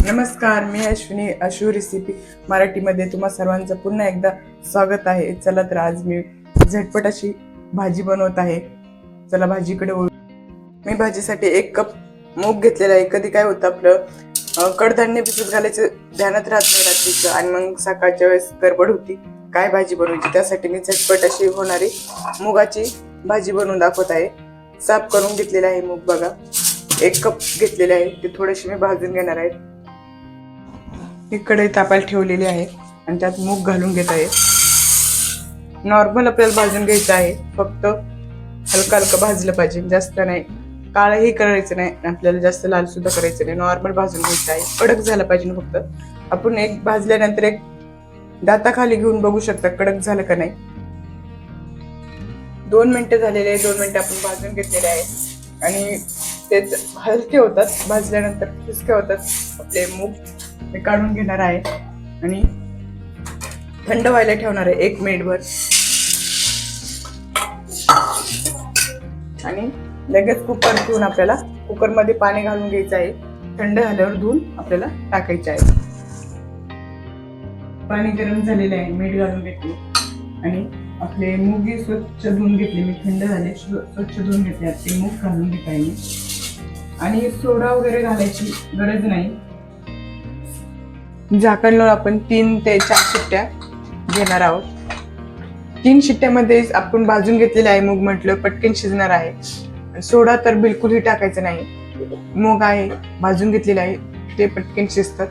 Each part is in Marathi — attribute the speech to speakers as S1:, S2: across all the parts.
S1: नमस्कार, मी अश्विनी. अशू रेसिपी मराठीमध्ये तुम्हा सर्वांचं पुन्हा एकदा स्वागत आहे. चला तर आज मी झटपट अशी भाजी बनवत आहे. चला भाजीकडे वळू. मी भाजीसाठी 1 कप मूग घेतलेला आहे. कधी काय होतं आपलं कडधान्य भिजत घालायचं ध्यानात राहत नाही रात्रीचं, आणि मग सकाळच्या वेळेस गडबड होती काय भाजी बनवायची. त्यासाठी मी झटपट अशी होणारी मुगाची भाजी बनवून दाखवत आहे. साफ करून घेतलेला आहे मूग बघा. 1 कप घेतलेले आहे. ते थोडेसे मी भाजून घेणार आहे. कढई तापायला ठेवलेली आहे आणि त्यात मूग घालून घेत आहे. नॉर्मल आपल्याला भाजून घ्यायचं आहे. फक्त हलका हलका भाजलं पाहिजे, जास्त नाही. काळही करायचं नाही, आपल्याला जास्त लाल सुद्धा करायचं नाही. नॉर्मल भाजून घ्यायचं आहे. कडक झालं पाहिजे फक्त. आपण एक भाजल्यानंतर एक दाताखाली घेऊन बघू शकता कडक झालं का नाही. 2 मिनिटं झालेले आहे. 2 मिनिटं आपण भाजून घेतलेले आहे आणि ते हलके होतात भाजल्यानंतर, खुसके होतात आपले मूग. मी काढून घेणार आहे आणि थंड व्हायला ठेवणार आहे 1 मिनिटभर, आणि लगेच कुकर धुवून आपल्याला कुकरमध्ये पाणी घालून घ्यायचं आहे. थंड झाल्यावर धुवून आपल्याला टाकायचं आहे. पाणी गरम झालेलं आहे. मीठ घालून घेतले आणि आपले मूग स्वच्छ धुवून घेतले. मी थंड झाले स्वच्छ धुवून घेतले. ते मूग घालून घेत आहे आणि सोडा वगैरे घालायची गरज नाही. झाकण लावून आपण 3 ते 4 शिट्ट्या घेणार आहोत. 3 शिट्ट्यामध्ये आपण भाजून घेतलेले आहे मूग, म्हटलं पटकन शिजणार आहे. सोडा तर बिलकुलही टाकायचं नाही. मूग आहे भाजून घेतलेले आहे, ते पटकन शिजतात.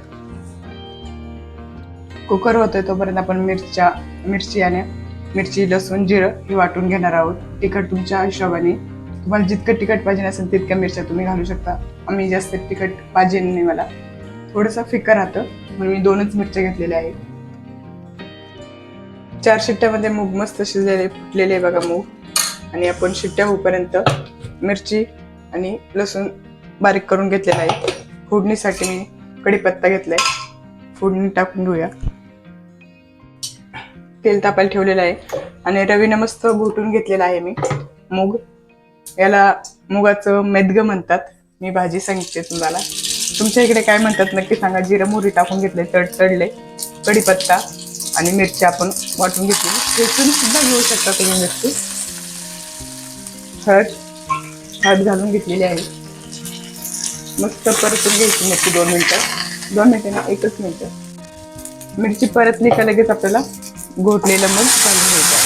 S1: कुकर होतोय तोपर्यंत आपण मिरची, लसूण, जिरं हे वाटून घेणार आहोत. तिखट तुमच्या हिशोबाने, तुम्हाला जितकं तिखट पाहिजे असेल तितक्या मिरच्या तुम्ही घालू शकता. आम्ही जास्त तिखट पाहिजे नाही, मला थोडंसं फिक्कं राहतं म्हणून मी 2च मिरच्या घेतलेल्या आहेत. 4 शिट्ट्यामध्ये मूग मस्त शिजलेले फुटलेले बघा मूग. आणि आपण शिट्ट्या होईपर्यंत मिरची आणि लसूण बारीक करून घेतलेला आहे. फोडणीसाठी मी कढीपत्ता घेतलाय, फोडणी टाकून घेऊया. तेल तापायला ठेवलेलं आहे आणि रवीनं मस्त घोटून घेतलेला आहे मी मूग. याला मुगाचं मेदगं म्हणतात. मी भाजी सांगितली तुम्हाला, तुमच्या इकडे काय म्हणतात नक्की सांगा. जिरं मोहरी टाकून घेतले, तडतडले, कढीपत्ता आणि मिरची आपण वाटून घेतली. ठेचून सुद्धा घेऊ शकता तुम्ही मिरची. हळद घालून घेतलेली आहे. मस्त परतून घ्यायची मिरची 2 मिनिटं. 2 मिनिटं ना 1च मिनिटं. मिरची परतली का लगेच आपल्याला घोटलेलं मूग घालून घ्यायचं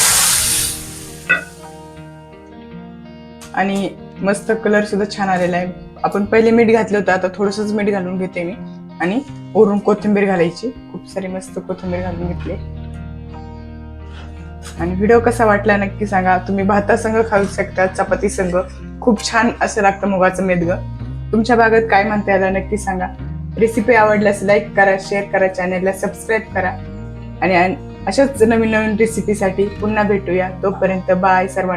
S1: आणि मस्त कलर सुद्धा छान आलेला आहे. आपण पहिले मीठ घातलं होतं, आता थोडंसंच मीठ घालून घेते मी. आणि वरून कोथिंबीर घालायची, खूप सारी मस्त कोथिंबीर घालून घेतली. आणि व्हिडिओ कसा वाटला नक्की सांगा. तुम्ही भातासंग खाऊ शकता, चपाती संग. खूप छान असं लागतं मुगाचं मेदगं. तुमच्या भागात काय म्हणता याला नक्की सांगा. रेसिपी आवडल्यास लाईक करा, शेअर करा, चॅनलला सबस्क्राईब करा आणि अशाच नवीन नवीन रेसिपीसाठी पुन्हा भेटूया. तोपर्यंत बाय सर्वांना.